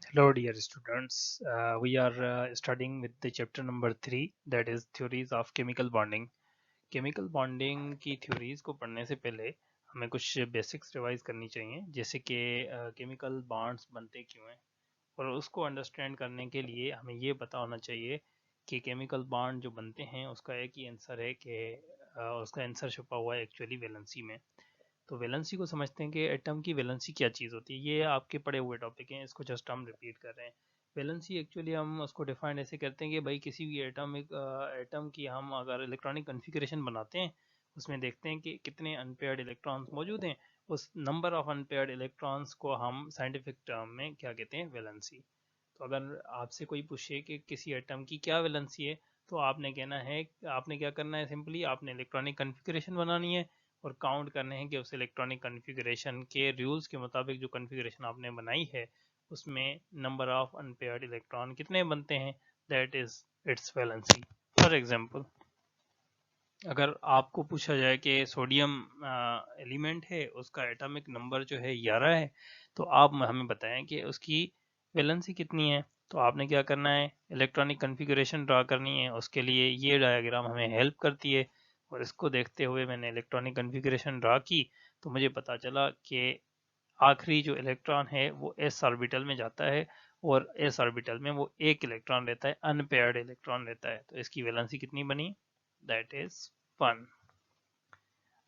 Hello, dear students. We are studying with the chapter number 3, that is theories of chemical bonding. Chemical bonding की theories को पढ़ने से पहले हमें कुछ बेसिक्स रिवाइज करनी चाहिए, जैसे कि केमिकल बॉन्ड्स बनते क्यों हैं, और उसको अंडरस्टैंड करने के लिए हमें ये पता होना चाहिए कि केमिकल बॉन्ड जो बनते हैं उसका एक ही आंसर है कि उसका आंसर छुपा हुआ है एक्चुअली वैलेंसी में। तो वैलेंसी को समझते हैं कि एटम की वैलेंसी क्या चीज़ होती है। ये आपके पढ़े हुए टॉपिक हैं, इसको जस्ट हम रिपीट कर रहे हैं। वैलेंसी एक्चुअली हम उसको डिफाइन ऐसे करते हैं कि भाई किसी भी एटम की हम अगर इलेक्ट्रॉनिक कन्फिग्रेशन बनाते हैं, उसमें देखते हैं कि कितने अनपेयर्ड इलेक्ट्रॉन्स मौजूद हैं। उस नंबर ऑफ अनपेयर्ड इलेक्ट्रॉन्स को हम साइंटिफिक टर्म में क्या कहते हैं, वैलेंसी। तो अगर आपसे कोई पूछे कि किसी एटम की क्या वैलेंसी है, तो आपने कहना है, आपने क्या करना है, सिंपली आपने इलेक्ट्रॉनिक कन्फिग्रेशन बनानी है और काउंट करने हैं कि उस इलेक्ट्रॉनिक कन्फिग्रेशन के रूल्स के मुताबिक जो कन्फिग्रेशन आपने बनाई है उसमें नंबर ऑफ अनपेयर्ड इलेक्ट्रॉन कितने बनते हैं, that is it's valency. For example, अगर आपको पूछा जाए कि सोडियम एलिमेंट है, उसका एटॉमिक नंबर जो है 11 है, तो आप हमें बताएं कि उसकी वैलेंसी कितनी है। तो आपने क्या करना है, इलेक्ट्रॉनिक कन्फिग्रेशन ड्रा करनी है। उसके लिए ये डायग्राम हमें हेल्प करती है, और इसको देखते हुए मैंने इलेक्ट्रॉनिक कन्फिग्रेशन ड्रा की, तो मुझे पता चला कि आखिरी जो इलेक्ट्रॉन है वो एस ऑर्बिटल में जाता है, और एस ऑर्बिटल में वो एक इलेक्ट्रॉन रहता है, अनपेयर्ड इलेक्ट्रॉन रहता है। तो इसकी वैलेंसी कितनी बनी, दैट इज 1।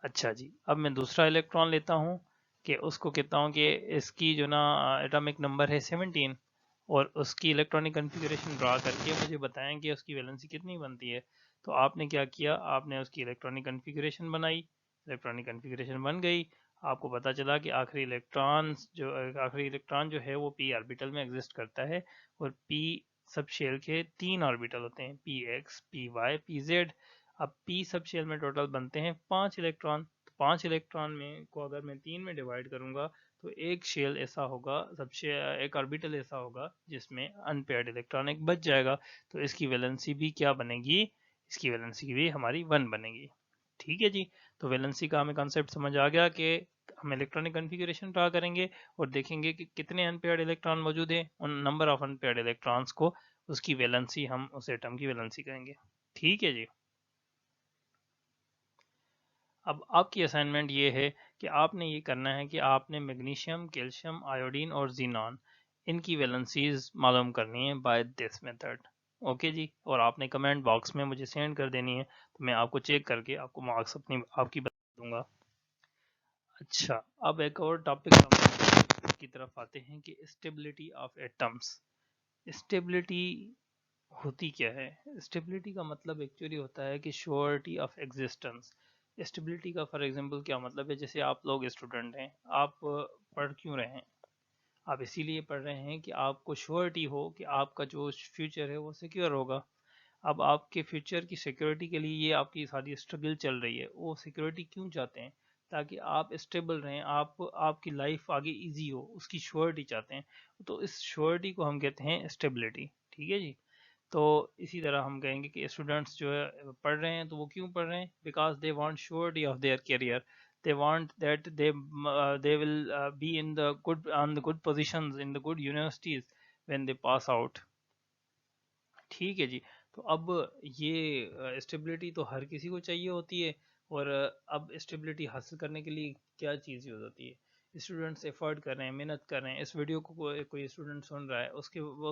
अच्छा जी, अब मैं दूसरा इलेक्ट्रॉन लेता हूँ कि उसको कहता हूँ कि इसकी जो ना एटॉमिक नंबर है 17, और उसकी इलेक्ट्रॉनिक कन्फिग्रेशन ड्रा करके मुझे बताएं कि उसकी वैलेंसी कितनी बनती है। तो आपने क्या किया, आपने उसकी इलेक्ट्रॉनिक कन्फिग्रेशन बनाई, इलेक्ट्रॉनिक कन्फिग्रेशन बन गई। आपको पता चला कि आखिरी इलेक्ट्रॉन जो है वो पी ऑर्बिटल में एग्जिस्ट करता है, और पी सब शेल के 3 ऑर्बिटल होते हैं, P X, P Y, P Z. अब पी सब शेल में टोटल बनते हैं 5 इलेक्ट्रॉन। तो 5 इलेक्ट्रॉन में को अगर मैं 3 में डिवाइड करूंगा, तो एक शेल ऐसा होगा, एक ऑर्बिटल ऐसा होगा जिसमें अनपेयर्ड इलेक्ट्रॉन एक बच जाएगा। तो इसकी वैलेंसी भी क्या बनेगी, इसकी वैलेंसी भी हमारी 1 बनेगी। ठीक है जी। तो वैलेंसी का हमें कॉन्सेप्ट समझ आ गया कि हम इलेक्ट्रॉनिक कन्फिग्रेशन ड्रा करेंगे और देखेंगे कि कितने अनपेयर्ड इलेक्ट्रॉन मौजूद है, उन नंबर ऑफ अनपेयर्ड इलेक्ट्रॉन्स को, उसकी वैलेंसी, हम उस एटम की वैलेंसी करेंगे। ठीक है जी। अब आपकी असाइनमेंट ये है कि आपने ये करना है कि आपने मैग्नीशियम, कैल्शियम, आयोडीन और जीनॉन, इनकी वैलेंसीज मालूम करनी है बाय दिस मेथड। ओके जी, और आपने कमेंट बॉक्स में मुझे सेंड कर देनी है, तो मैं आपको चेक करके आपको मार्क्स आपकी बता दूंगा। अच्छा, अब एक और टॉपिक हम की तरफ आते हैं कि स्टेबिलिटी ऑफ एटम्स। स्टेबिलिटी होती क्या है। स्टेबिलिटी का मतलब एक्चुअली होता है कि श्योरिटी ऑफ एग्जिस्टेंस। स्टेबिलिटी का फॉर एग्जांपल क्या मतलब है, जैसे आप लोग स्टूडेंट हैं, आप पढ़ क्यों रहे हैं, आप इसीलिए पढ़ रहे हैं कि आपको श्योरिटी हो कि आपका जो फ्यूचर है वो सिक्योर होगा। अब आपके फ्यूचर की सिक्योरिटी के लिए ये आपकी सारी स्ट्रगल चल रही है। वो सिक्योरिटी क्यों चाहते हैं, ताकि आप स्टेबल रहें, आपकी लाइफ आगे इजी हो, उसकी श्योरिटी चाहते हैं। तो इस श्योरिटी को हम कहते हैं स्टेबिलिटी। ठीक है जी। तो इसी तरह हम कहेंगे कि स्टूडेंट्स जो है पढ़ रहे हैं, तो वो क्यों पढ़ रहे हैं, because they want surety of their career. They want that they will be in the good, on the good positions in the good universities when they pass out. ठीक है जी। तो अब ये स्टेबिलिटी तो हर किसी को चाहिए होती है, और अब स्टेबिलिटी हासिल करने के लिए क्या चीज़ यूज़ होती है। स्टूडेंट्स एफर्ट कर रहे हैं, मेहनत कर रहे हैं, इस वीडियो को कोई स्टूडेंट सुन रहा है, वो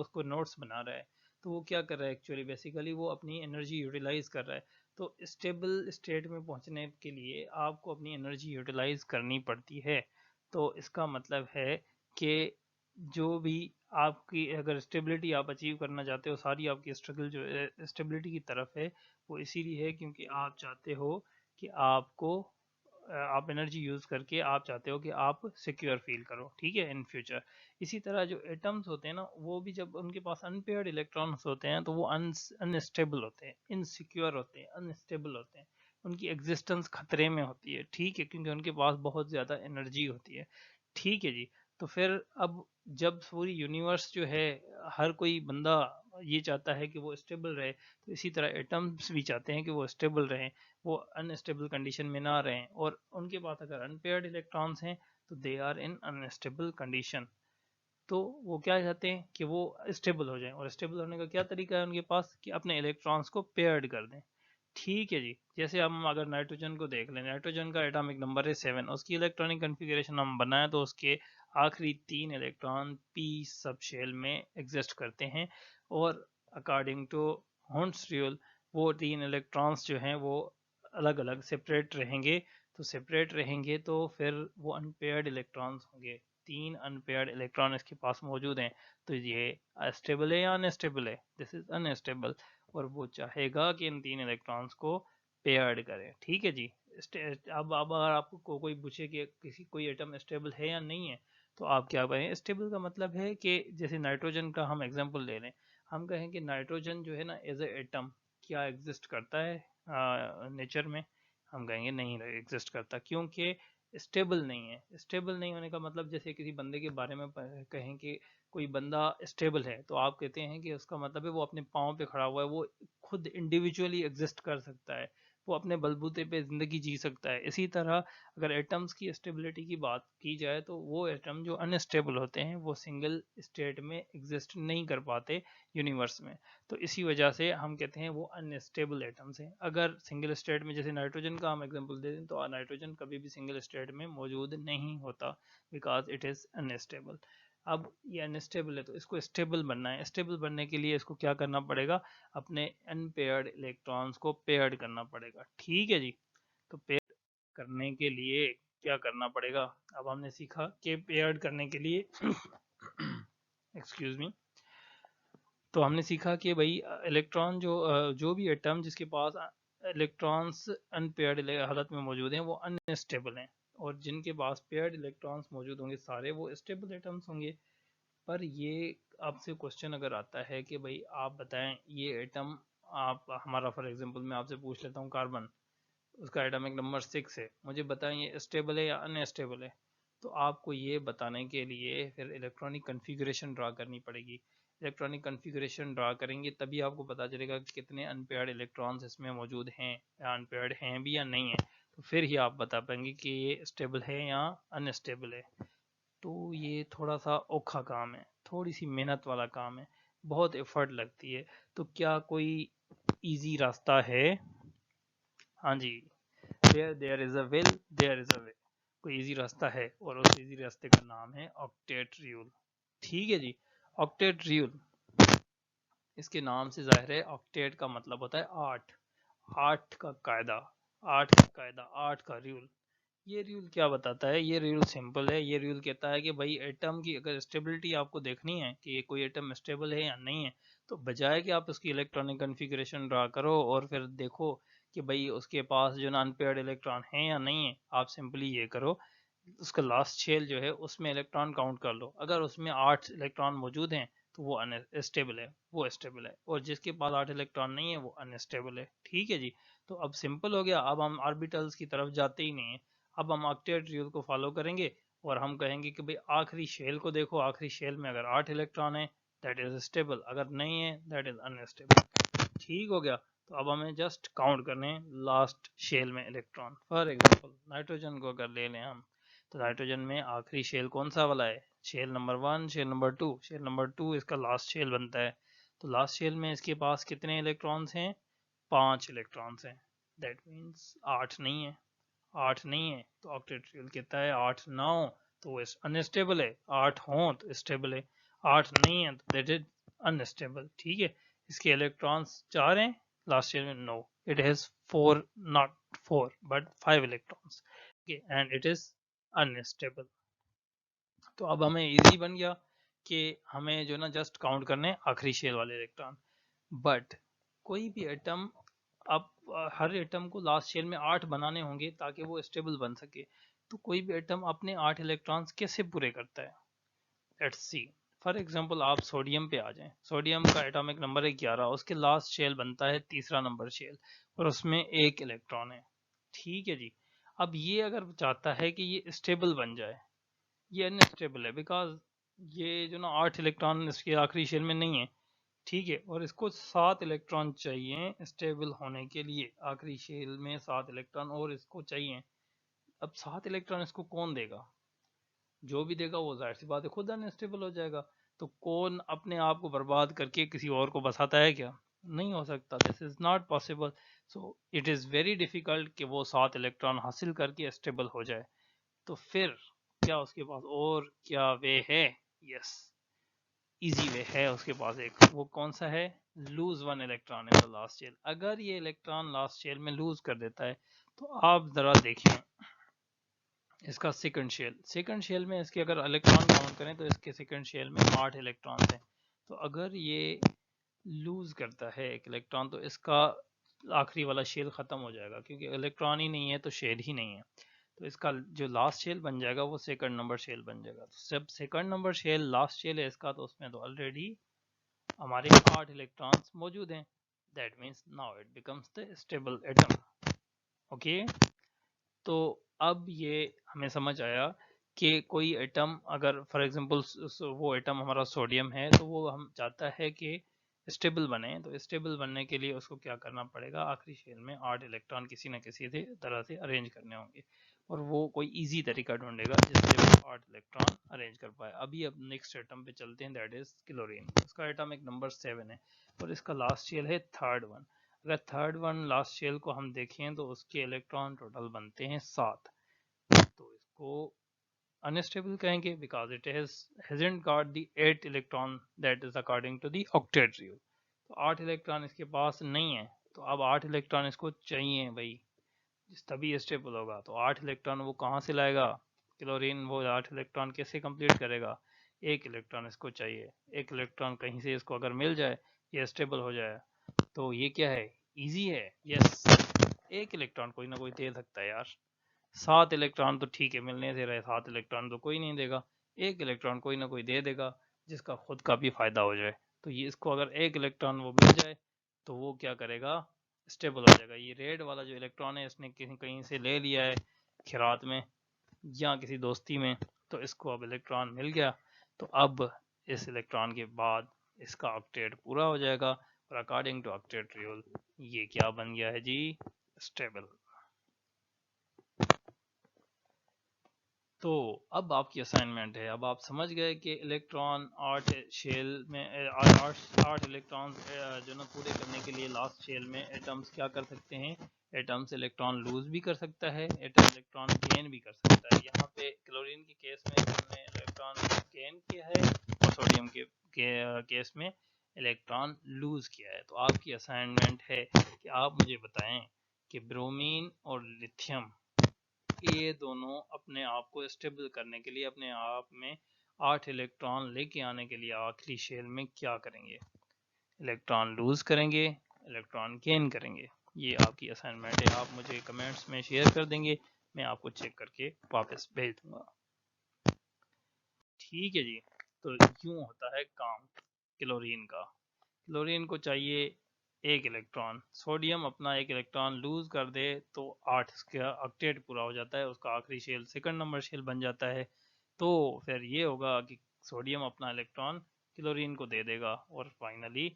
उसको नोट्स बना रहा है, तो वो क्या कर रहा है, एक्चुअली बेसिकली वो अपनी एनर्जी यूटिलाइज कर रहा है। तो स्टेबल स्टेट में पहुंचने के लिए आपको अपनी एनर्जी यूटिलाइज करनी पड़ती है। तो इसका मतलब है कि जो भी आपकी, अगर स्टेबिलिटी आप अचीव करना चाहते हो, सारी आपकी स्ट्रगल जो है स्टेबिलिटी की तरफ है, वो इसीलिए है क्योंकि आप चाहते हो कि आप एनर्जी यूज करके आप चाहते हो कि आप सिक्योर फील करो, ठीक है, इन फ्यूचर। इसी तरह जो एटम्स होते हैं ना, वो भी जब उनके पास अनपेयर्ड इलेक्ट्रॉन्स होते हैं, तो वो अनस्टेबल होते हैं, इनसिक्योर होते हैं, अनस्टेबल होते हैं, उनकी एग्जिस्टेंस खतरे में होती है। ठीक है, क्योंकि उनके पास बहुत ज्यादा एनर्जी होती है। ठीक है जी। तो फिर अब जब पूरी यूनिवर्स जो है, हर कोई बंदा ये चाहता है कि वो स्टेबल रहे, तो इसी तरह एटम्स भी चाहते हैं कि वो स्टेबल रहें, वो अनस्टेबल कंडीशन में ना रहें। और उनके पास अगर अनपेयर्ड इलेक्ट्रॉन्स हैं, तो they are in unstable condition. तो वो क्या चाहते हैं कि वो स्टेबल हो जाएं, और स्टेबल होने का क्या तरीका है उनके पास कि अपने इलेक्ट्रॉन्स को पेयर्ड कर दें। ठीक है जी, जैसे हम अगर नाइट्रोजन को देख लें, नाइट्रोजन का एटॉमिक नंबर है 7, उसकी इलेक्ट्रॉनिक कन्फिग्रेशन हम बनाए तो उसके आखिरी 3 इलेक्ट्रॉन पी सब शेल में एग्जिस्ट करते हैं, और अकॉर्डिंग टू हॉर्न्स रूल वो 3 इलेक्ट्रॉन्स जो हैं वो अलग अलग सेपरेट रहेंगे। तो सेपरेट रहेंगे तो फिर वो अनपेयर्ड इलेक्ट्रॉन्स होंगे। 3 अनपेयर्ड इलेक्ट्रॉन इसके पास मौजूद हैं, तो ये स्टेबल है या अनस्टेबल है? दिस इज अनस्टेबल, और वो चाहेगा कि इन 3 इलेक्ट्रॉन्स को पेयर्ड करें। ठीक है जी। अब अगर आपको कोई पूछे कि किसी कोई एटम स्टेबल है या नहीं है, तो आप क्या कहें? स्टेबल का मतलब है कि जैसे नाइट्रोजन का हम एग्जांपल ले लें, हम कहें कि नाइट्रोजन जो है ना एज ए एटम क्या एग्जिस्ट करता है नेचर में? हम कहेंगे नहीं एग्जिस्ट करता, क्योंकि स्टेबल नहीं है। स्टेबल नहीं होने का मतलब जैसे किसी बंदे के बारे में कहें कि कोई बंदा स्टेबल है, तो आप कहते हैं कि उसका मतलब है वो अपने पाँव पे खड़ा हुआ है, वो खुद इंडिविजुअली एग्जिस्ट कर सकता है, वो अपने बलबूते पे जिंदगी जी सकता है। इसी तरह अगर एटम्स की स्टेबिलिटी की बात की जाए तो वो एटम जो अनस्टेबल होते हैं वो सिंगल स्टेट में एग्जिस्ट नहीं कर पाते यूनिवर्स में। तो इसी वजह से हम कहते हैं वो अनस्टेबल एटम्स हैं। अगर सिंगल स्टेट में, जैसे नाइट्रोजन का हम एग्जांपल दे दें, तो नाइट्रोजन कभी भी सिंगल स्टेट में मौजूद नहीं होता, बिकॉज इट इज अनस्टेबल। अब ये अनस्टेबल है तो इसको स्टेबल बनना है। स्टेबल बनने के लिए इसको क्या करना पड़ेगा? अपने अनपेयर्ड इलेक्ट्रॉन्स को पेयर्ड करना पड़ेगा। ठीक है जी। तो पेयर करने के लिए क्या करना पड़ेगा? अब हमने सीखा कि पेयर्ड करने के लिए एक्सक्यूज मी, तो हमने सीखा कि भाई इलेक्ट्रॉन जो भी एटम जिसके पास इलेक्ट्रॉन्स अनपेयर्ड हालत में मौजूद हैं वो अनस्टेबल हैं, और जिनके पास पेयर्ड इलेक्ट्रॉन्स मौजूद होंगे सारे वो स्टेबल एटम्स होंगे। पर ये आपसे क्वेश्चन अगर आता है कि भाई आप बताएं ये एटम, आप हमारा फॉर एग्जांपल मैं आपसे पूछ लेता हूँ कार्बन, उसका एटॉमिक नंबर 6 है, मुझे बताएं ये स्टेबल है या अनस्टेबल है? तो आपको ये बताने के लिए फिर इलेक्ट्रॉनिक कन्फिग्रेशन ड्रा करनी पड़ेगी। इलेक्ट्रॉनिक कन्फिग्रेशन ड्रा करेंगे तभी आपको पता चलेगा कि कितने अनपेयर्ड इलेक्ट्रॉन्स इसमें मौजूद हैं, या अनपेयर्ड हैं भी या नहीं है। तो फिर ही आप बता पाएंगे कि ये स्टेबल है या अनस्टेबल है। तो ये थोड़ा सा औखा काम है, थोड़ी सी मेहनत वाला काम है, बहुत एफर्ट लगती है। तो क्या कोई इजी रास्ता है? हाँ जी, there is a will there is a way. कोई इजी रास्ता है, और उस इजी रास्ते का नाम है ऑक्टेट रियूल। ठीक है जी। ऑक्टेट रियूल, इसके नाम से जाहिर है ऑक्टेट का मतलब होता है 8। 8 का कायदा, 8 का कायदा, 8 का रूल। ये रूल क्या बताता है? ये रूल सिंपल है। ये रूल कहता है कि भाई एटम की अगर स्टेबिलिटी आपको देखनी है कि कोई एटम स्टेबल है या नहीं है, तो बजाय कि आप उसकी इलेक्ट्रॉनिक कन्फिग्रेशन ड्रा करो और फिर देखो कि भाई उसके पास जो अनपेयर्ड इलेक्ट्रॉन है या नहीं है, आप सिंपली ये करो, उसका लास्ट शेल जो है उसमें इलेक्ट्रॉन काउंट कर लो। अगर उसमें 8 इलेक्ट्रॉन मौजूद हैं तो वो अनस्टेबल है, वो स्टेबल है, और जिसके पास 8 इलेक्ट्रॉन नहीं है वो अनस्टेबल है। ठीक है जी। तो अब सिंपल हो गया, अब हम ऑर्बिटल्स की तरफ जाते ही नहीं है। अब हम ऑक्टेट रूल को फॉलो करेंगे, और हम कहेंगे कि भाई आखिरी शेल को देखो, आखिरी शेल में अगर 8 इलेक्ट्रॉन है दैट इज स्टेबल, अगर नहीं है दैट इज अनस्टेबल। ठीक हो गया। तो अब हमें जस्ट काउंट करने हैं लास्ट शेल में इलेक्ट्रॉन। फॉर एग्जांपल नाइट्रोजन को अगर ले लें हम, तो नाइट्रोजन में आखिरी शेल कौन सा वाला है? Shell number 1, shell number 2। Shell number 2 इसका लास्ट शेल बनता है। तो लास्ट शेल में इसके पास कितने इलेक्ट्रॉन्स हैं? 5 इलेक्ट्रॉन्स हैं। दैट मीन्स 8 नहीं है। 8 नहीं है तो ऑक्टेट रियल कहता है 8 ना हो तो वो अनस्टेबल है, 8 हो तो स्टेबल है, 8 नहीं है तो दैट इज अनस्टेबल। ठीक है। इसके इलेक्ट्रॉन्स 4 हैं लास्ट ईयर में? No, it has 4, not 4 but 5 electrons, and it is unstable. तो अब हमें इजी बन गया कि हमें जो ना जस्ट काउंट करने आखिरी शेल वाले इलेक्ट्रॉन। बट कोई भी एटम, अब हर एटम को लास्ट शेल में 8 बनाने होंगे ताकि वो स्टेबल बन सके। तो कोई भी एटम अपने 8 इलेक्ट्रॉन्स कैसे पूरे करता है? Let's see. फॉर एग्जांपल आप सोडियम पे आ जाएं। सोडियम का एटॉमिक नंबर है 11, उसके लास्ट शेल बनता है तीसरा नंबर शेल, और उसमें 1 इलेक्ट्रॉन है। ठीक है जी। अब ये अगर चाहता है कि ये स्टेबल बन जाए, ये अनस्टेबल है बिकॉज ये जो ना 8 इलेक्ट्रॉन इसके आखिरी शेल में नहीं है। ठीक है। और इसको 7 इलेक्ट्रॉन चाहिए स्टेबल होने के लिए, आखिरी शेल में 7 इलेक्ट्रॉन और इसको चाहिए। अब 7 इलेक्ट्रॉन इसको कौन देगा? जो भी देगा वो जाहिर सी बात है खुद अनस्टेबल हो जाएगा। तो कौन अपने आप को बर्बाद करके किसी और को बसाता है क्या? नहीं हो सकता, this is not possible. So it is very difficult कि वो 7 इलेक्ट्रॉन हासिल करके स्टेबल हो जाए। तो फिर क्या उसके पास और क्या वे है? यस, इजी वे है उसके पास एक। वो कौन सा है? Lose one electron in the last shell. अगर ये इलेक्ट्रॉन लास्ट शेल में लूज कर देता है तो आप जरा देखें इसका सेकंड शेल में इसके अगर इलेक्ट्रॉन काउंट करें तो इसके सेकंड शेल में 8 इलेक्ट्रॉन हैं। तो अगर ये लूज करता है एक इलेक्ट्रॉन तो इसका आखिरी वाला शेल खत्म हो जाएगा, क्योंकि इलेक्ट्रॉन ही नहीं है तो शेल ही नहीं है। तो इसका जो लास्ट शेल बन जाएगा वो सेकंड नंबर शेल बन जाएगा। तो जब second number shell last shell है इसका, तो उसमें तो ऑलरेडी हमारे 8 इलेक्ट्रॉन्स मौजूद हैं। That means now it becomes the stable atom. Okay, तो अब ये हमें समझ आया कि कोई एटम अगर फॉर एग्जांपल वो एटम हमारा सोडियम है तो वो हम चाहता है कि स्टेबल बने। तो स्टेबल बनने के लिए उसको क्या करना पड़ेगा? आखिरी शेल में 8 इलेक्ट्रॉन किसी न किसी तरह से अरेंज करने होंगे, और वो कोई इजी तरीका ढूंढेगा जिससे वो 8 इलेक्ट्रॉन अरेंज कर पाए। अभी अब नेक्स्ट एटम पे चलते हैं, दैट इज क्लोरीन। उसका एटॉमिक नंबर 7 है और इसका लास्ट शेल है थर्ड वन। अगर थर्ड वन लास्ट शेल को हम देखें तो उसके इलेक्ट्रॉन टोटल बनते हैं 7। तो इसको अनस्टेबल कहेंगे because it hasn't got the 8 electron that is according to the octet rule। तो 8 इलेक्ट्रॉन इसके पास नहीं है, तो अब 8 इलेक्ट्रॉन इसको चाहिए भाई, तभी स्टेबल होगा। तो 8 इलेक्ट्रॉन वो कहाँ से लाएगा? क्लोरीन वो 8 इलेक्ट्रॉन कैसे कंप्लीट करेगा? एक इलेक्ट्रॉन इसको चाहिए। एक इलेक्ट्रॉन कहीं से इसको अगर मिल जाए ये स्टेबल हो जाए। तो ये क्या है? इजी है। यस, एक इलेक्ट्रॉन कोई ना कोई दे सकता है यार। 7 इलेक्ट्रॉन तो ठीक है मिलने से रहे, 7 इलेक्ट्रॉन तो कोई नहीं देगा। एक इलेक्ट्रॉन कोई ना कोई दे देगा जिसका खुद का भी फायदा हो जाए। तो ये इसको अगर एक इलेक्ट्रॉन वो मिल जाए तो वो क्या करेगा? स्टेबल हो जाएगा। ये रेड वाला जो इलेक्ट्रॉन है इसने कहीं कहीं से ले लिया है खिरात में या किसी दोस्ती में, तो इसको अब इलेक्ट्रॉन मिल गया। तो अब इस इलेक्ट्रॉन के बाद इसका ऑक्टेट पूरा हो जाएगा, और अकॉर्डिंग टू ऑक्टेट रूल ये क्या बन गया है जी? स्टेबल। तो अब आपकी असाइनमेंट है। अब आप समझ गए कि इलेक्ट्रॉन 8 शेल में 8 इलेक्ट्रॉन जो ना पूरे करने के लिए लास्ट शेल में एटम्स क्या कर सकते हैं? एटम्स इलेक्ट्रॉन लूज भी कर सकता है, एटम इलेक्ट्रॉन गेन भी कर सकता है। यहाँ पे क्लोरीन के केस में हमने इलेक्ट्रॉन गेन किया है और सोडियम के केस में इलेक्ट्रॉन लूज किया है। तो आपकी असाइनमेंट है कि आप मुझे बताएं कि ब्रोमीन और लिथियम ये दोनों अपने आप को स्टेबल करने के लिए अपने आप में 8 इलेक्ट्रॉन लेके आने के लिए आखिरी शेल में क्या करेंगे? इलेक्ट्रॉन लूज करेंगे, इलेक्ट्रॉन गेन करेंगे। ये आपकी असाइनमेंट है। आप मुझे कमेंट्स में शेयर कर देंगे, मैं आपको चेक करके वापस भेज दूंगा। ठीक है जी। तो यूं होता है काम क्लोरीन का। क्लोरीन को चाहिए एक इलेक्ट्रॉन, सोडियम अपना एक इलेक्ट्रॉन लूज कर दे तो 8 का ऑक्टेट पूरा हो जाता है, उसका आखिरी शेल सेकंड नंबर शेल बन जाता है। तो फिर ये होगा कि सोडियम अपना इलेक्ट्रॉन क्लोरीन को दे देगा और फाइनली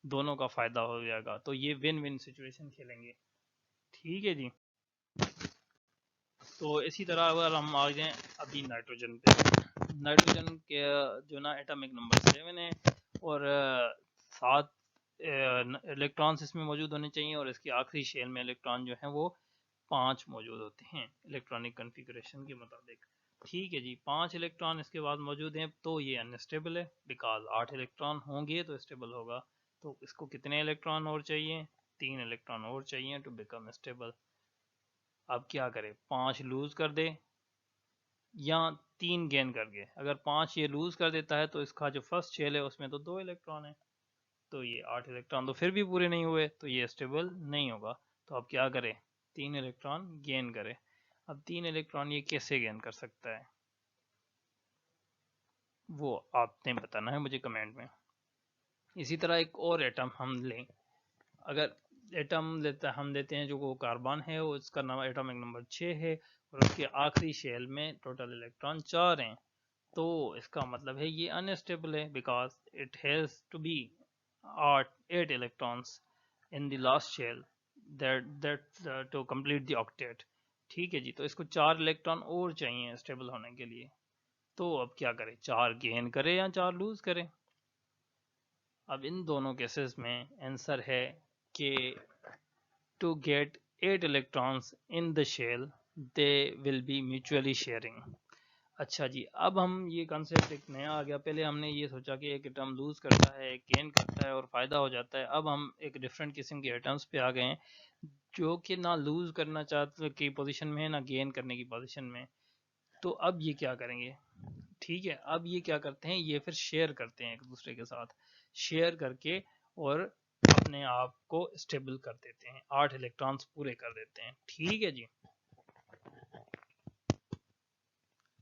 दोनों का फायदा हो जाएगा। तो ये विन विन सिचुएशन खेलेंगे। ठीक है जी। तो इसी तरह अगर हम आ जाएं अभी नाइट्रोजन पे, नाइट्रोजन के जो ना एटॉमिक नंबर 7 है और 7 इलेक्ट्रॉन्स इसमें मौजूद होने चाहिए, और इसके आखिरी शेल में इलेक्ट्रॉन जो है वो 5 मौजूद होते हैं इलेक्ट्रॉनिक कन्फिगरेशन के मुताबिक। ठीक है जी, 5 इलेक्ट्रॉन इसके बाद मौजूद हैं तो ये अनस्टेबल है बिकॉज 8 इलेक्ट्रॉन होंगे तो स्टेबल होगा। तो इसको कितने इलेक्ट्रॉन और चाहिए? 3 इलेक्ट्रॉन और चाहिए टू बिकम स्टेबल। अब क्या करें? 5 लूज कर दे या 3 गेन कर गए। अगर 5 ये लूज कर देता है तो इसका जो फर्स्ट शेल है उसमें तो 2 इलेक्ट्रॉन है, तो ये 8 इलेक्ट्रॉन तो फिर भी पूरे नहीं हुए, तो ये स्टेबल नहीं होगा। तो अब क्या करें? 3 इलेक्ट्रॉन गेन करें। अब 3 इलेक्ट्रॉन ये कैसे गेन कर सकता है वो आपने बताना है मुझे कमेंट में। इसी तरह एक और एटम हम लें, अगर एटम हम देते हैं जो वो कार्बन है, वो उसका नाम एटॉमिक नंबर 6 है और उसके आखिरी शेल में टोटल इलेक्ट्रॉन 4 हैं। तो इसका मतलब है ये अनस्टेबल है because it has to be 8 electrons in the last shell that to complete the octet. ठीक है जी। तो इसको 4 इलेक्ट्रॉन और चाहिए स्टेबल होने के लिए। तो अब क्या करें, 4 गेन करें या 4 लूज करें। अब इन दोनों केसेस में आंसर है कि to get 8 electrons in the shell they will be mutually sharing। अच्छा जी, अब हम ये कॉन्सेप्ट एक नया आ गया। पहले हमने ये सोचा कि एक एटम लूज करता है, एक गेन करता है और फायदा हो जाता है। अब हम एक डिफरेंट किस्म के एटम्स पे आ गए हैं जो कि ना लूज करना चाहते की पोजीशन में है ना गेन करने की पोजीशन में। तो अब ये क्या करेंगे, ठीक है, अब ये क्या करते हैं, ये फिर शेयर करते हैं एक दूसरे के साथ, शेयर करके और अपने आप को स्टेबल कर देते हैं, 8 इलेक्ट्रॉन्स पूरे कर देते हैं। ठीक है जी।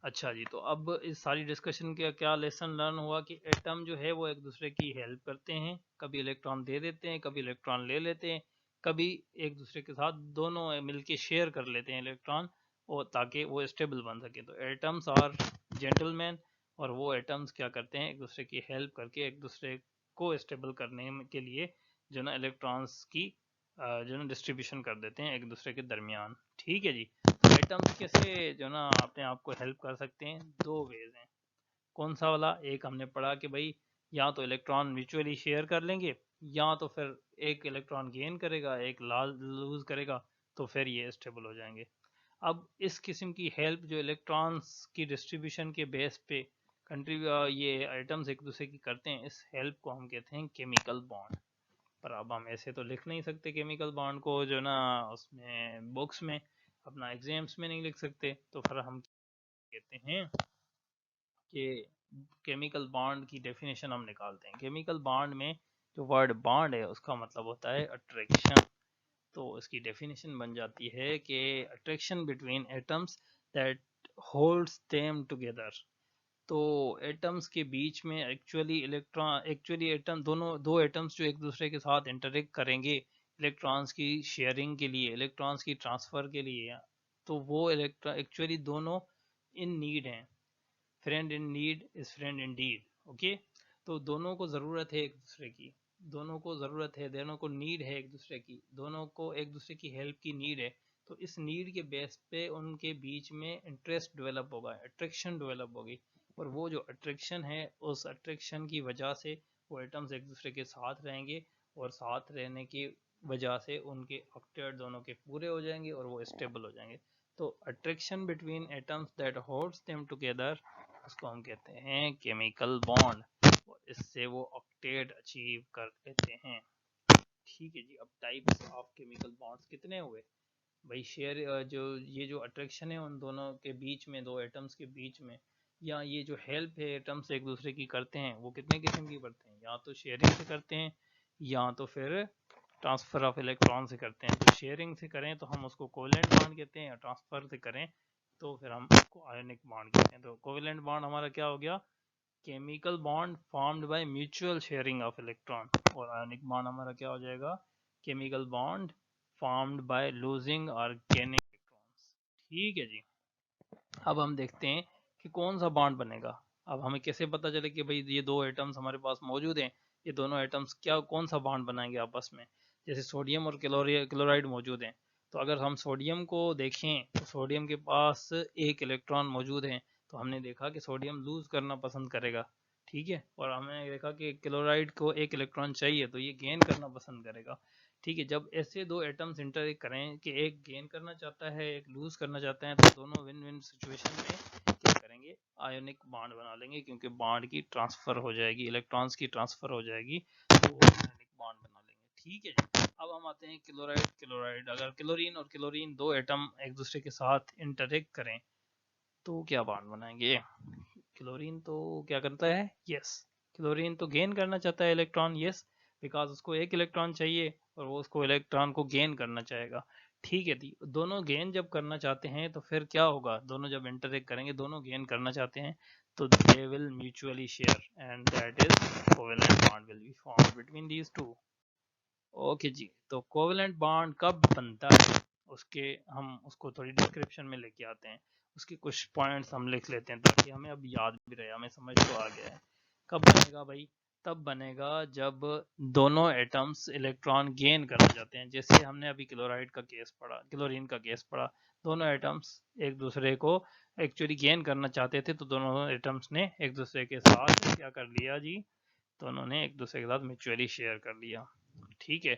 अच्छा जी, तो अब इस सारी डिस्कशन का क्या लेसन लर्न हुआ कि एटम जो है वो एक दूसरे की हेल्प करते हैं, कभी इलेक्ट्रॉन दे देते हैं, कभी इलेक्ट्रॉन ले लेते हैं, कभी एक दूसरे के साथ दोनों मिलके शेयर कर लेते हैं इलेक्ट्रॉन, और ताकि वो स्टेबल बन सके। तो एटम्स आर जेंटलमैन, और वो एटम्स क्या करते हैं, एक दूसरे की हेल्प करके एक दूसरे को स्टेबल करने के लिए जो ना इलेक्ट्रॉन्स की जो ना डिस्ट्रीब्यूशन कर देते हैं एक दूसरे के दरमियान। ठीक है जी। एटम्स कैसे जो ना अपने आप को हेल्प कर सकते हैं, 2 वेज हैं। कौन सा वाला, एक हमने पढ़ा कि भाई या तो इलेक्ट्रॉन म्यूचुअली शेयर कर लेंगे, या तो फिर एक इलेक्ट्रॉन गेन करेगा, एक लूज करेगा, तो फिर ये स्टेबल हो जाएंगे। अब इस किस्म की हेल्प जो इलेक्ट्रॉन्स की डिस्ट्रीब्यूशन के बेस पे ये एटम्स एक दूसरे की करते हैं, इस हेल्प को हम कहते हैं केमिकल बॉन्ड। पर अब हम ऐसे तो लिख नहीं सकते केमिकल बॉन्ड को जो ना उसमें बुक्स में, अपना एग्जाम्स में नहीं लिख सकते। तो फिर हम कहते हैं कि केमिकल बॉन्ड की डेफिनेशन हम निकालते हैं। केमिकल बॉन्ड में जो वर्ड बॉन्ड है उसका मतलब होता है अट्रैक्शन। तो इसकी डेफिनेशन बन जाती है कि attraction between atoms that holds them together. तो एटम्स के बीच में एक्चुअली एटम दोनों, दो एटम्स जो एक दूसरे के साथ इंटरेक्ट करेंगे इलेक्ट्रॉन्स की शेयरिंग के लिए, इलेक्ट्रॉन्स की ट्रांसफर के लिए, तो वो इलेक्ट्रॉन एक्चुअली दोनों इन नीड हैं। Friend in need is friend in deed. Okay, तो दोनों को ज़रूरत है एक दूसरे की, दोनों को ज़रूरत है, दोनों को नीड है एक दूसरे की, दोनों को एक दूसरे की हेल्प की नीड है। तो इस नीड के बेस पे उनके बीच में इंटरेस्ट डेवलप होगा, अट्रैक्शन डेवलप होगी, और वो जो अट्रैक्शन है उस अट्रैक्शन की वजह से वो एटम्स एक दूसरे के साथ रहेंगे, और साथ रहने की वजह से उनके ऑक्टेट दोनों के पूरे हो जाएंगे और वो स्टेबल हो जाएंगे। तो attraction between atoms that holds them together, उसको हम कहते हैं केमिकल बॉन्ड, और इससे वो ऑक्टेट अचीव कर लेते हैं। ठीक है जी। अब टाइप्स ऑफ केमिकल बॉन्ड्स कितने हुए भाई, शेयर जो ये जो अट्रैक्शन है उन दोनों के बीच में, दो एटम्स के बीच में, या ये जो हेल्प है एटम्स एक दूसरे की करते हैं, वो कितने किस्म की करते हैं, या तो शेयरिंग से करते हैं या तो फिर ट्रांसफर ऑफ इलेक्ट्रॉन से करते हैं। तो शेयरिंग से करें तो हम उसको कोवेलेंट बॉन्ड कहते हैं, या ट्रांसफर से करें तो फिर हम उसको आयोनिक बॉन्ड कहते हैं। तो कोवेलेंट बॉन्ड हमारा क्या हो गया, chemical bond formed by mutual sharing of electron, और आयोनिक बॉन्ड हमारा क्या हो जाएगा, chemical bond formed by losing और गेनिंग इलेक्ट्रॉन्स। ठीक है जी। अब हम देखते हैं कि कौन सा बॉन्ड बनेगा। अब हमें कैसे पता चले कि भाई ये दो एटम्स हमारे पास मौजूद हैं, ये दोनों एटम्स क्या कौन सा बॉन्ड बनाएंगे आपस में। जैसे सोडियम और क्लोराइड मौजूद हैं, तो अगर हम सोडियम को देखें तो सोडियम के पास एक इलेक्ट्रॉन मौजूद है, तो हमने देखा कि सोडियम लूज करना पसंद करेगा। ठीक है, और हमने देखा कि क्लोराइड को एक इलेक्ट्रॉन चाहिए, तो ये गेन करना पसंद करेगा। ठीक है, जब ऐसे दो एटम्स इंटरेक्ट करें कि एक गेन करना चाहता है एक लूज करना चाहता है, तो दोनों विन विन सिचुएशन में क्या करेंगे, आयोनिक बॉन्ड बना लेंगे, क्योंकि बॉन्ड की ट्रांसफर हो जाएगी, इलेक्ट्रॉन्स की ट्रांसफर हो जाएगी, तो वो आयोनिक बॉन्ड बना लेंगे। ठीक है जी। अब हम आते हैं क्लोराइड क्लोराइड। अगर क्लोरीन और क्लोरीन दो एटम एक दूसरे के साथ इंटरेक्ट करें तो क्या बॉन्ड बनाएंगे। क्लोरीन तो क्या करता है, यस, क्लोरीन तो गेन करना चाहता है इलेक्ट्रॉन, यस, बिकॉज उसको एक इलेक्ट्रॉन चाहिए और वो उसको इलेक्ट्रॉन को गेन करना चाहेगा। ठीक है, दोनों गेन जब करना चाहते हैं तो फिर क्या होगा, दोनों जब इंटरेक्ट करेंगे, दोनों गेन करना चाहते हैं, तो they will mutually share and that is covalent bond will be formed between these two. Okay जी, तो कोवेलेंट बॉन्ड कब बनता है, उसके हम उसको थोड़ी डिस्क्रिप्शन में लेके आते हैं, उसके कुछ पॉइंट्स हम लिख लेते हैं ताकि हमें अब याद भी रहे, हमें समझ तो आ गया है। कब बनेगा भाई, तब बनेगा जब दोनों एटम्स इलेक्ट्रॉन गेन करना चाहते हैं। जैसे हमने अभी क्लोराइड का केस पढ़ा, क्लोरीन का केस पढ़ा, दोनों एटम्स एक दूसरे को एक्चुअली गेन करना चाहते थे, तो दोनों एटम्स ने एक दूसरे के साथ क्या कर लिया जी, दोनों ने एक दूसरे के साथ म्यूचुअली शेयर कर लिया। ठीक है,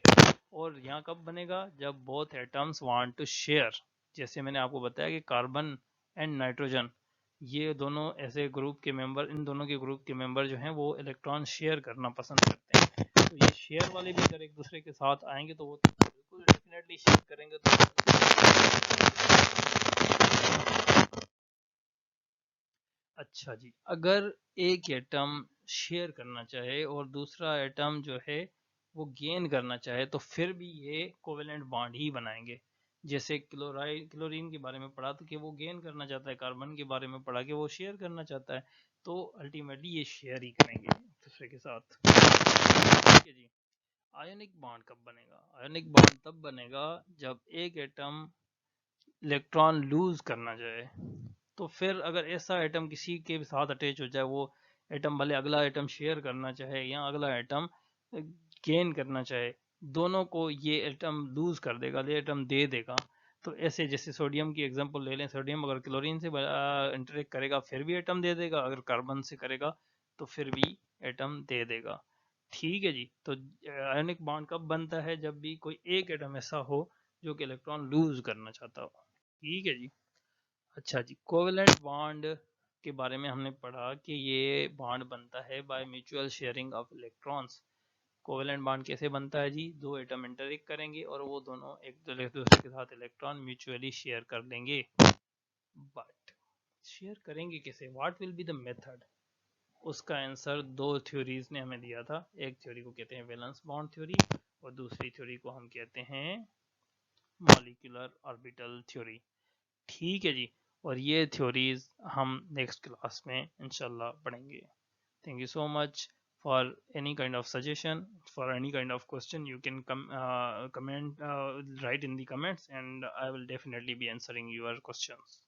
और यहाँ कब बनेगा, जब both atoms want to share. जैसे मैंने आपको बताया कि कार्बन एंड नाइट्रोजन, ये दोनों ऐसे ग्रुप के मेंबर, इन दोनों के ग्रुप के मेंबर जो हैं वो इलेक्ट्रॉन शेयर करना पसंद करते हैं। तो ये शेयर वाले भी अगर एक दूसरे के साथ आएंगे तो वो तो बिल्कुल डेफिनेटली शेयर करेंगे। तो अच्छा जी, अगर एक एटम शेयर करना चाहे और दूसरा एटम जो है वो गेन करना चाहे, तो फिर भी ये कोवेलेंट बॉन्ड ही बनाएंगे। जैसे क्लोरीन के बारे में पढ़ा तो कि वो गेन करना चाहता है, कार्बन के बारे में पढ़ा कि वो शेयर करना चाहता है, तो अल्टीमेटली ये शेयर ही करेंगे एक दूसरे के साथ। ठीक है जी। आयोनिक बॉन्ड कब बनेगा, आयोनिक बॉन्ड तब बनेगा जब एक एटम इलेक्ट्रॉन लूज करना चाहे। तो फिर अगर ऐसा एटम किसी के साथ अटैच हो जाए, वो एटम भले अगला एटम शेयर करना चाहे या अगला एटम गेन करना चाहे, दोनों को ये एटम लूज कर देगा, ये एटम दे देगा। तो ऐसे जैसे सोडियम की एग्जांपल ले लें, सोडियम अगर क्लोरीन से इंटरेक्ट करेगा फिर भी एटम दे देगा, अगर कार्बन से करेगा तो फिर भी एटम दे देगा। ठीक है जी। तो आयोनिक बॉन्ड कब बनता है, जब भी कोई एक एटम ऐसा हो जो कि इलेक्ट्रॉन लूज करना चाहता हो। ठीक है जी। अच्छा जी, कोवेलेंट बॉन्ड के बारे में हमने पढ़ा कि ये बॉन्ड बनता है by mutual sharing of electrons. Covalent bond कैसे बनता है जी, दो एटम इंटरेक्ट करेंगे और वो दोनों एक दूसरे के साथ इलेक्ट्रॉन म्यूचुअली शेयर कर लेंगे। बट शेयर करेंगे कैसे, what will be the method, उसका आंसर दो थ्योरीज ने हमें दिया था। एक थ्योरी को कहते हैं वैलेंस बॉन्ड थ्योरी और दूसरी थ्योरी को हम कहते हैं मॉलिक्यूलर ऑर्बिटल थ्योरी। ठीक है जी। और ये थ्योरीज हम नेक्स्ट क्लास में इंशाल्लाह पढ़ेंगे। Thank you so much. For any kind of suggestion, for any kind of question, you can comment, write in the comments, and I will definitely be answering your questions.